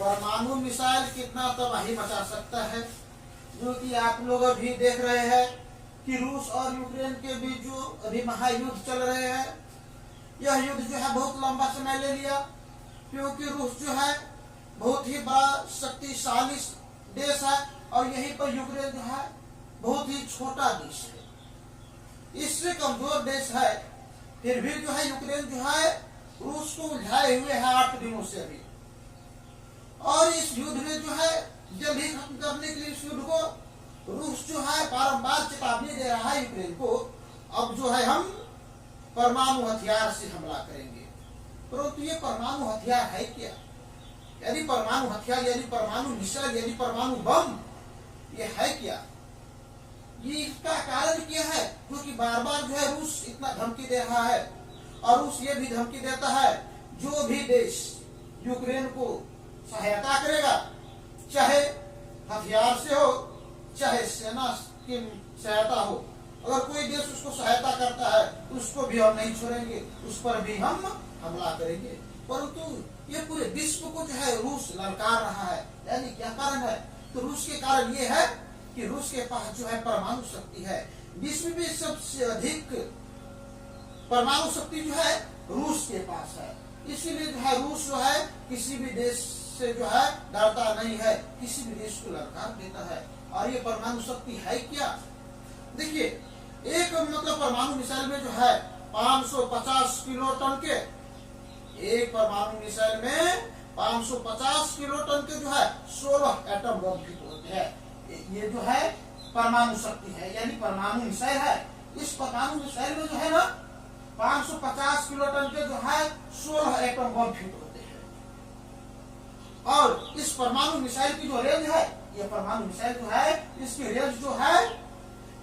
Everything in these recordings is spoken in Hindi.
परमाणु मिसाइल कितना तबाही मचा सकता है, जो कि आप लोग अभी देख रहे हैं कि रूस और यूक्रेन के बीच जो अभी महायुद्ध चल रहे हैं, यह युद्ध जो है बहुत लंबा समय ले लिया, क्योंकि रूस जो है बहुत ही बड़ा शक्तिशाली देश है और यहीं पर यूक्रेन जो है बहुत ही छोटा देश है, इससे कमजोर देश है। फिर भी जो है यूक्रेन जो है रूस को उलझाए हुए है 8 दिनों से अभी, और इस युद्ध में जो है जल्द ही खत्म करने के लिए इस युद्ध को रूस जो है बारंबार चेतावनी दे रहा है यूक्रेन को, अब जो है हम परमाणु हथियार से हमला करेंगे। परंतु ये परमाणु हथियार है क्या? यदि परमाणु हथियार, यदि परमाणु मिसाइल, यदि परमाणु बम, ये है क्या? ये इसका कारण क्या है? क्योंकि बार बार जो है रूस इतना धमकी दे रहा है, और रूस ये भी धमकी देता है जो भी देश यूक्रेन को सहायता करेगा, चाहे हथियार से हो चाहे सेना की सहायता हो, अगर कोई देश उसको सहायता करता है उसको भी हम नहीं छोड़ेंगे, उस पर भी हम हमला करेंगे। परंतु ये पूरे विश्व को जो है रूस ललकार रहा है। यानी क्या कारण है? तो रूस के कारण ये है कि रूस के पास जो है परमाणु शक्ति है। विश्व में सबसे अधिक परमाणु शक्ति जो है रूस के पास है, इसीलिए जो है रूस जो है किसी भी देश से जो है डरता नहीं है, किसी भी देश को ललकार देता है। और ये परमाणु शक्ति है क्या? देखिए, एक मतलब परमाणु मिसाइल में जो है 550 किलोटन के, एक परमाणु मिसाइल में 550 किलोटन के जो है 16 एटम बम फिट होते हैं। ये जो है परमाणु शक्ति है, यानी परमाणु मिसाइल है। इस परमाणु मिसाइल में जो है ना 550 किलोटन के जो है 16 एटम बम फिट होते हैं। और इस परमाणु मिसाइल की जो रेंज है, ये परमाणु मिसाइल जो है इसकी रेंज जो है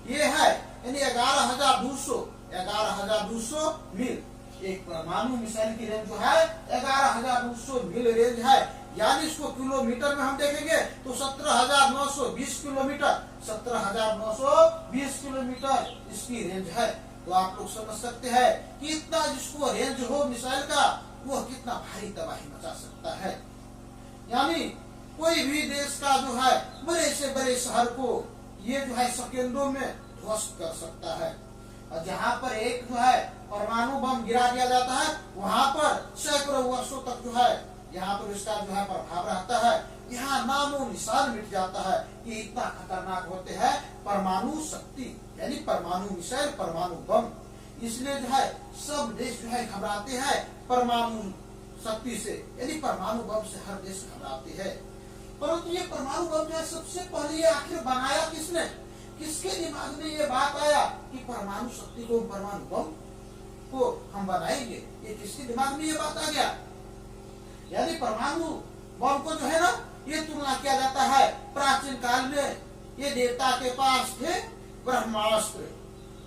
ये है यानी 11,200 मील। एक परमाणु मिसाइल की रेंज जो है 11,200 मील रेंज है, यानी इसको किलोमीटर में हम देखेंगे तो 17,920 किलोमीटर, 17,920 किलोमीटर इसकी रेंज है। तो आप लोग समझ सकते हैं कि इतना जिसको रेंज हो मिसाइल का, वो कितना भारी तबाही मचा सकता है। यानी कोई भी देश का जो है बड़े से बड़े शहर को ये जो है सेकेंडों में ध्वस्त कर सकता है। और जहाँ पर एक जो है परमाणु बम गिरा दिया जाता है, वहाँ पर सैकड़ों वर्षों तक जो है यहाँ पर इसका जो है प्रभाव रहता है। यहाँ नामो निशान मिट जाता है कि इतना खतरनाक होते हैं परमाणु शक्ति, यानी परमाणु मिसाइल, परमाणु बम। इसलिए जो है सब देश जो है घबराते हैं परमाणु शक्ति से, यानी परमाणु बम से हर देश घबराते हैं। परंतु ये परमाणु बम जो है सबसे पहले ये आखिर बनाया किसने? किसके दिमाग में ये बात आया कि परमाणु शक्ति को, परमाणु बम को हम बनाएंगे? ये किसके दिमाग में ये बात आ गया? यानी परमाणु बम को जो है ना ये तुलना किया जाता है प्राचीन काल में, ये देवता के पास थे ब्रह्मास्त्र,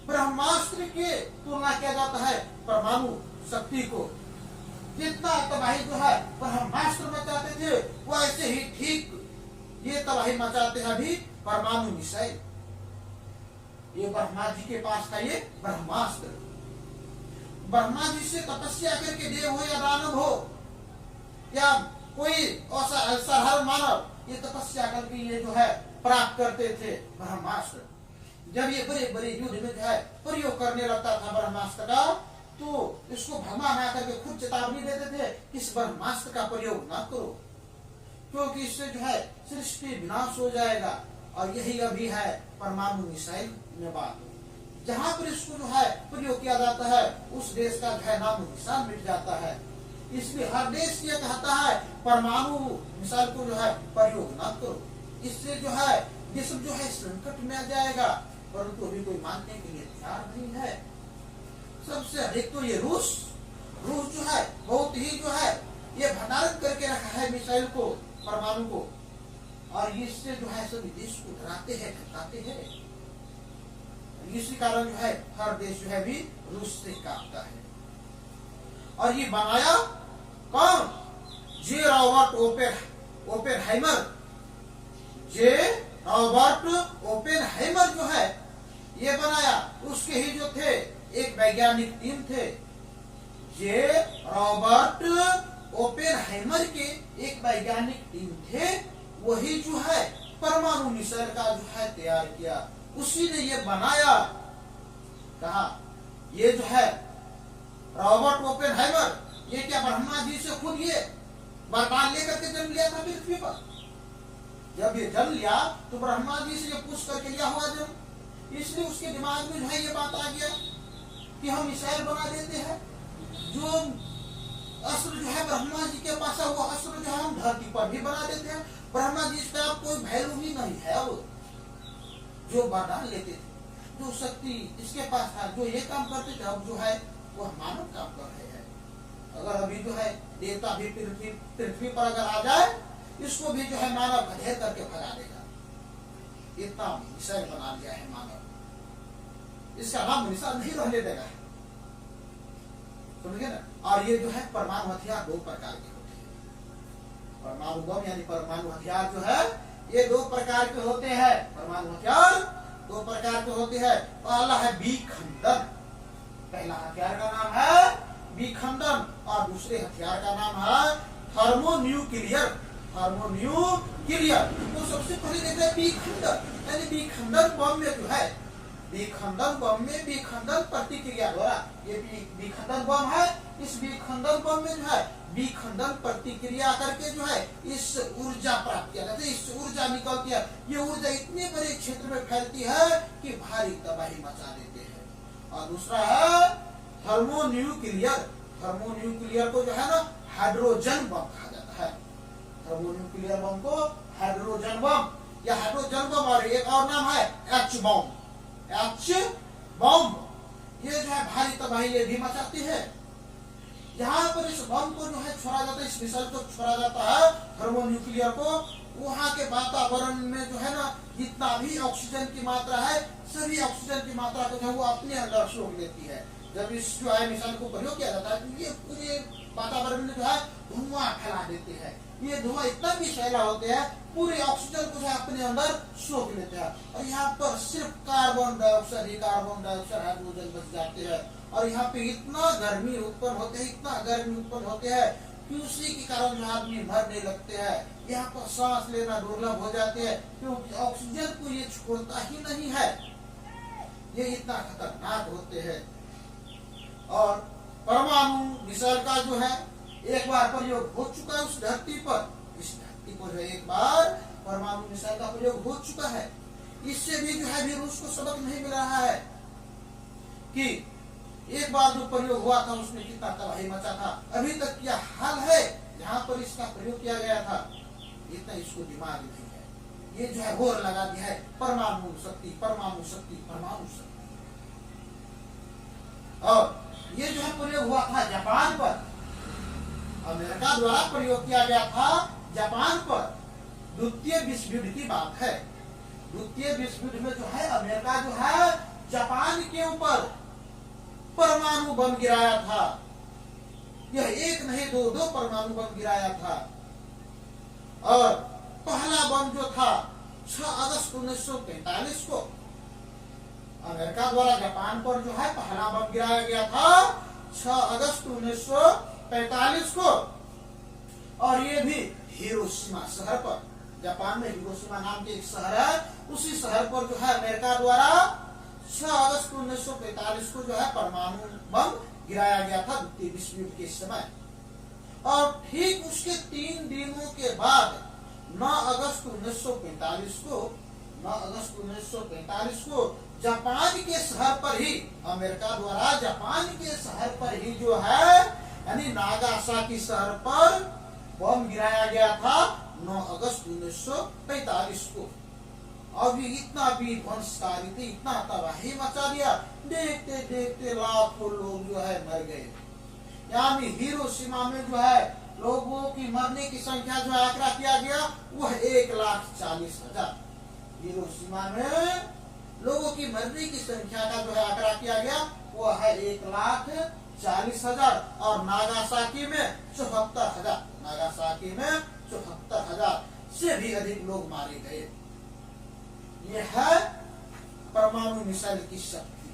ब्रह्मास्त्र के तुलना किया जाता है परमाणु शक्ति को। जितना तबाही जो है ब्रह्मास्त्र मचाते थे, वैसे ही ठीक ये तबाही मचाते हैं अभी परमाणु मिसाइल। ये ब्रह्मा जी के पास था ये ब्रह्मास्त्र। ब्रह्मा जी से तपस्या करके देव हो या दानव हो या कोई साधारण मानव, ये तपस्या करके ये जो है प्राप्त करते थे ब्रह्मास्त्र। जब ये बड़े बड़े युद्ध में जो है प्रयोग करने लगता था ब्रह्मास्त्र का, तो इसको भगवान आकर के खुद चेतावनी देते थे कि इस ब्रह्मास्त्र का प्रयोग न करो, क्योंकि इससे जो है सृष्टि विनाश हो जाएगा। और यही अभी है परमाणु मिसाइल में बात। जहाँ पर इसको जो है प्रयोग किया जाता है, उस देश का जो है नाम निशान मिट जाता है। इसलिए हर देश ये कहता है परमाणु मिसाइल को जो है प्रयोग न करो, इससे जो है विश्व जो है संकट में आ जाएगा। परंतु अभी कोई मानने के लिए तैयार नहीं है। सबसे अधिक तो ये रूस जो है बहुत ही जो है ये भंडारण करके रखा है मिसाइल को, परमाणु को, और इससे जो है सभी देश को डराते हैं, खतराते हैं। इसी कारण जो है हर देश जो है भी रूस से कांपता है। और ये बनाया कौन? जे रॉबर्ट ओपेनहाइमर। जे रॉबर्ट ओपेनहाइमर जो है ये बनाया। उसके ही जो थे एक वैज्ञानिक टीम थे, जे रॉबर्ट ओपेनहाइमर के एक वैज्ञानिक टीम थे, वही जो है परमाणु मिसाइल का जो है तैयार किया, उसी ने ये बनाया। कहा ये जो है रॉबर्ट ओपेनहाइमर, ये क्या ब्रह्मा जी से खुद ये वरदान लेकर के जन्म लिया था पृथ्वी पर। जब ये जन्म लिया तो ब्रह्मा जी से ये पूछ करके लिया हुआ जन्म, इसलिए उसके दिमाग में जो है ये बात आ गया कि हम मिसाइल बना देते हैं। जो अस्त्र जो है ब्रह्मा जी के पास है, वो अस्त्र जो है हम धरती पर भी बना देते हैं। ब्रह्मा जी का कोई वैल्यू ही नहीं है। वो जो वरदान लेते थे, जो शक्ति इसके पास था, जो ये काम करते थे, अब जो है वो मानव काम कर रहे हैं। अगर अभी जो है देवता भी पृथ्वी पर अगर आ जाए, इसको भी जो है मानव घेर करके भगा देगा। इतना मिसाइल बना लिया है मानव, इसका नाम निशान नहीं रहने देगा। समझे ना। और ये जो है परमाणु हथियार दो प्रकार के होते हैं। परमाणु बम यानी परमाणु हथियार जो है ये दो प्रकार के होते हैं। परमाणु हथियार दो प्रकार के होते हैं। पहला है विखंडन, पहला हथियार का नाम है विखंडन, और दूसरे हथियार का नाम है थर्मोन्यूक्लियर। थर्मोन्यूक्लियर तो सबसे पहले देखते हैं विखंडन, यानी विखंडन बम में जो है, विखंडन बम में विखंडन प्रतिक्रिया द्वारा, ये विखंडन बम है, इस विखंडन बम में जो है विखंडन प्रतिक्रिया करके जो है इस ऊर्जा प्राप्त किया जाता है। इस ऊर्जा निकलती है, ये ऊर्जा इतने बड़े क्षेत्र में फैलती है कि भारी तबाही मचा देते हैं। और दूसरा है थर्मोन्यूक्लियर। थर्मोन्यूक्लियर को जो है ना हाइड्रोजन बम कहा जाता है। थर्मोन्यूक्लियर बम को हाइड्रोजन बम या हाइड्रोजन बम, और एक और नाम है एच बम। एच बम ये जो है भारी तबाही ये भी मचाती है। यहाँ पर इस बम को जो है छोड़ा जाता है, इस मिसाइल को छोड़ा जाता है थर्मोन्यूक्लियर को, वहाँ के वातावरण में जो है ना जितना भी ऑक्सीजन की मात्रा है, सभी ऑक्सीजन की मात्रा को जो है वो अपने अंदर सोख लेती है। जब इस जो है मिसाइल को प्रयोग किया जाता है तो ये पूरे वातावरण में जो है धुआं फैला देते हैं। ये धुआं इतना भी फैला होते हैं, पूरे ऑक्सीजन को जो है अपने अंदर सोख लेते हैं, और यहाँ पर सिर्फ कार्बन डाइऑक्साइड ही कार्बन डाइऑक्साइड हाइड्रोजन बच जाते हैं। और यहाँ पे इतना गर्मी उत्पन्न होते हैं, इतना गर्मी उत्पन्न होते हैं कि उसी के कारण जो आदमी मरने लगते हैं। यहाँ पर सांस लेना दुर्लभ हो जाते हैं, क्योंकि ऑक्सीजन को ये छोड़ता ही नहीं है। ये इतना खतरनाक होते हैं। और परमाणु मिसाइल का जो है एक बार प्रयोग हो चुका है उस धरती पर, इस धरती पर एक बार परमाणु मिसाइल का प्रयोग हो चुका है। इससे भी जो है भी रूस को सबक नहीं मिल रहा है कि एक बार जो प्रयोग हुआ था उसमें कितना तबाही मचा था। अभी तक क्या हाल है जहाँ पर इसका प्रयोग किया गया था, इतना इसको दिमाग नहीं है। ये जो है होर लगा दिया है परमाणु शक्ति, परमाणु शक्ति, परमाणु शक्ति। और ये जो है प्रयोग हुआ था जापान पर, अमेरिका द्वारा प्रयोग किया गया था जापान पर। द्वितीय विश्व युद्ध की बात है। द्वितीय विश्व युद्ध में जो है अमेरिका जो है जापान के ऊपर परमाणु बम गिराया था। यह एक नहीं दो परमाणु बम गिराया था। और पहला बम जो था 6 अगस्त 1945 को अमेरिका द्वारा जापान पर जो है पहला बम गिराया गया था 6 अगस्त 1945 को। और ये भी हिरोशिमा शहर पर, जापान में हिरोशिमा नाम के एक शहर है, उसी शहर पर जो है अमेरिका द्वारा 6 अगस्त 1945 को जो है परमाणु बम गिराया गया था द्वितीय विश्व युद्ध के समय। और ठीक उसके 3 दिनों के बाद 9 अगस्त 1945 को जापान के शहर पर ही, अमेरिका द्वारा जापान के शहर पर ही जो है यानी नागासाकी शहर पर बम गिराया गया था 9 अगस्त 1945 को। अभी इतना विध्वंसकारी थी, इतना तबाही मचा दिया, देखते देखते लाखों लोग जो है मर गए। यानी हिरोशिमा में जो है लोगों की मरने की संख्या जो आंकड़ा किया गया वह 1,40,000। हिरोशिमा में लोगों की मरने की संख्या का जो है आंकड़ा किया गया वो है 1,40,000। और नागासाकी में 74,000, नागासाकी में 74,000 से भी अधिक लोग मारे गए। ये है परमाणु मिसाइल की शक्ति।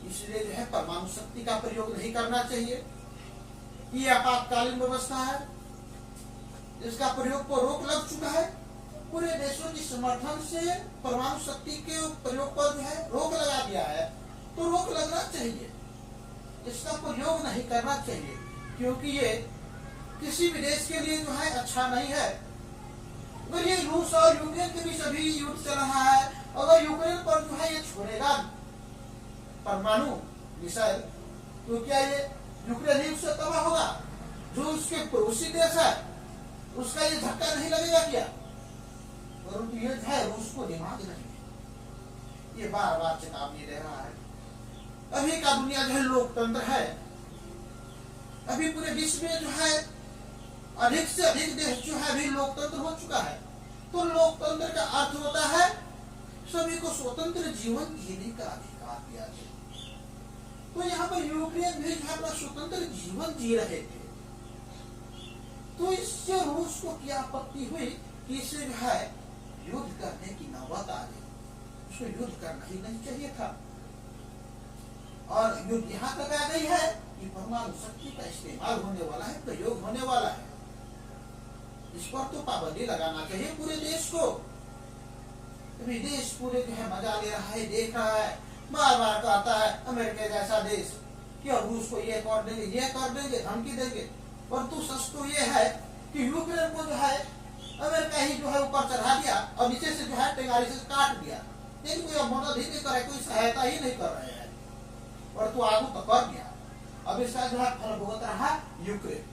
इसलिए जो है परमाणु शक्ति का प्रयोग नहीं करना चाहिए। कि ये आपातकालीन व्यवस्था है, इसका प्रयोग पर रोक लग चुका है। पूरे देशों की समर्थन से परमाणु शक्ति के प्रयोग पर जो है रोक लगा दिया है, तो रोक लगना चाहिए, इसका प्रयोग नहीं करना चाहिए, क्योंकि ये किसी भी देश के लिए जो है अच्छा नहीं है। अगर ये रूस और यूक्रेन के बीच अभी युद्ध चल रहा है, अगर यूक्रेन पर जो है ये छोड़ेगा परमाणु मिसाइल, तो क्या ये यूक्रेन ही उससे तबाह होगा? जो उसके पड़ोसी देश है उसका ये धक्का नहीं लगेगा क्या? परंतु ये जो है रूस को दिमाग नहीं है, ये बार बार चेतावनी दे रहा है। अभी का दुनिया जो है लोकतंत्र है, अभी पूरे विश्व में जो है अधिक से अधिक देश जो है अभी लोकतंत्र हो चुका है। तो लोकतंत्र का अर्थ होता है सभी को स्वतंत्र जीवन जीने का अधिकार दिया जाए। तो यहाँ पर यूक्रेन भी जो है अपना स्वतंत्र जीवन जी रहे थे, तो इससे रूस को क्या आपत्ति हुई कि इसे जो है युद्ध करने की नौबत आ गई, उसको युद्ध करना ही नहीं चाहिए था। और युद्ध यहाँ तक आ गई है कि परमाणु शक्ति का इस्तेमाल होने वाला है, प्रयोग होने वाला है। इस पर तो पाबंदी लगाना चाहिए पूरे देश को। अभी देश पूरे जो है मजा ले रहा है, देख रहा है, बार बार कहता है अमेरिका जैसा देश कि रूस को ये कर देंगे, ये कर देंगे, धमकी देंगे। परंतु सच तो ये है कि यूक्रेन को जो है अमेरिका ही जो है ऊपर चढ़ा दिया और नीचे से जो है टेंगारी से काट दिया, लेकिन कोई मदद ही नहीं कर रहा, कोई सहायता ही नहीं कर रहे हैं। परंतु आगू तो कर दिया, अब इसका जो है फल भुगत रहा यूक्रेन।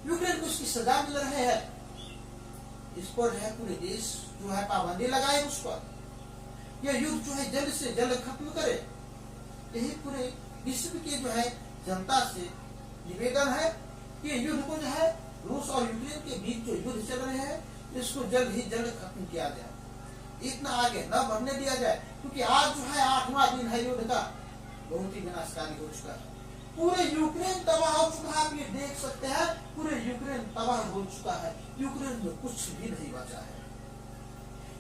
यूक्रेन को इसकी सजा मिल रहे हैं, इस पर जो है पूरे देश जो है पाबंदी लगाए उस पर, यह युद्ध जो है जल्द से जल्द खत्म करे। यही पूरे विश्व के जो है जनता से निवेदन है कि युद्ध को जो है रूस और यूक्रेन के बीच जो युद्ध चल रहे हैं इसको जल्द ही जल्द खत्म किया जाए, इतना आगे न बढ़ने दिया जाए। क्योंकि आज जो है 8वां दिन है युद्ध का, बहुत ही विनाशकारी हो चुका है। पूरे यूक्रेन तबाह हो चुका है, आप ये देख सकते हैं, पूरे यूक्रेन तबाह हो चुका है। यूक्रेन में कुछ भी नहीं बचा है।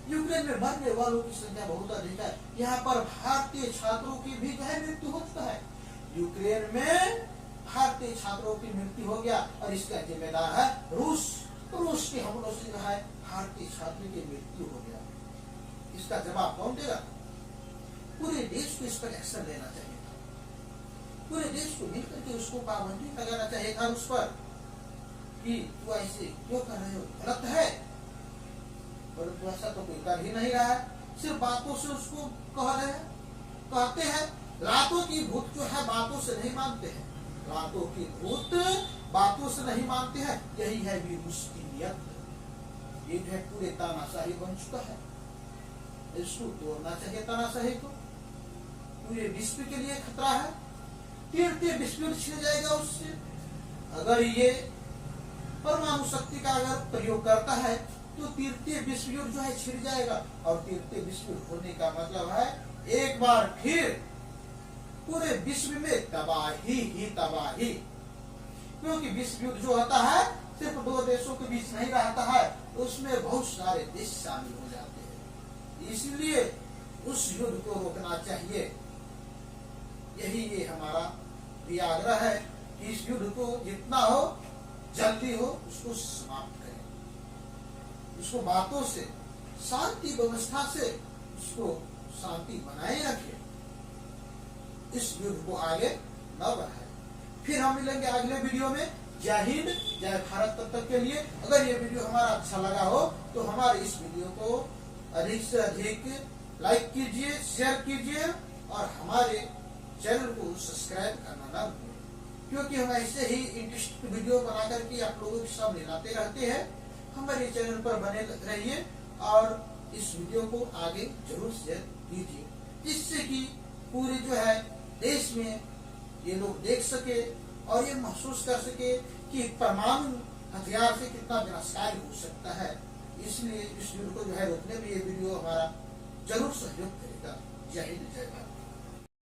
यूक्रेन में मरने वालों की संख्या बहुत अधिक है। यहाँ पर भारतीय छात्रों की भी जो है मृत्यु हो चुका है। यूक्रेन में भारतीय छात्रों की मृत्यु हो गया और इसका जिम्मेदार है रूस। रूस के हमलों से जो है भारतीय छात्रों की मृत्यु हो गया, इसका जवाब कौन देगा? पूरे देश को इस पर एक्शन लेना चाहिए था, पूरे देश को मिलकर के उसको पाबंदी लगाना चाहिए था उस पर कि तू ऐसे क्यों कर रहे हो, गलत है। परंतु ऐसा तो कोई कर ही नहीं रहा है, सिर्फ बातों से उसको कह रहे हैं, कहते हैं। रातों की भूत जो है बातों से नहीं मानते हैं, रातों की भूत बातों से नहीं मानते हैं। यही है रूस की नियत, ये जो है पूरे तानाशाही बन चुका है, इसको तोड़ना चाहिए तानाशाही को। पूरे विश्व के लिए खतरा है, तीर विश्व छिड़ जाएगा उससे। अगर ये परमाणु शक्ति का अगर प्रयोग करता है तो तीर्थीय विश्व युद्ध जो है छिड़ जाएगा, और तीर्थीय विश्व युद्ध होने का मतलब है एक बार फिर पूरे विश्व में तबाही ही तबाही। क्योंकि विश्व युद्ध जो होता है सिर्फ दो देशों के बीच नहीं रहता है, उसमें बहुत सारे देश शामिल हो जाते हैं, इसलिए उस युद्ध को रोकना चाहिए। यही ये हमारा भी आग्रह है कि इस युद्ध को जितना हो जल्दी हो उसको समाप्त करें, उसको बातों से, शांति व्यवस्था से उसको शांति बनाए रखें, इस युद्ध को आगे न बढ़ाए। फिर हम मिलेंगे अगले वीडियो में। जय हिंद, जय भारत। तब तक के लिए अगर ये वीडियो हमारा अच्छा लगा हो तो हमारे इस वीडियो को अधिक से अधिक लाइक कीजिए, शेयर कीजिए और हमारे चैनल को सब्सक्राइब करना ना भूलें, क्योंकि हम ऐसे ही इंटरेस्टिंग वीडियो बना करके आप लोगों के सामने लाते रहते हैं। हमारे चैनल पर बने रहिए और इस वीडियो को आगे जरूर शेयर कीजिए, जिससे कि पूरे जो है देश में ये लोग देख सके और ये महसूस कर सके कि परमाणु हथियार से कितना विनाशकारी हो सकता है। इसलिए इस युद्ध को जो है रोकने में ये वीडियो हमारा जरूर सहयोग करेगा। जय हिंद, जय भारत।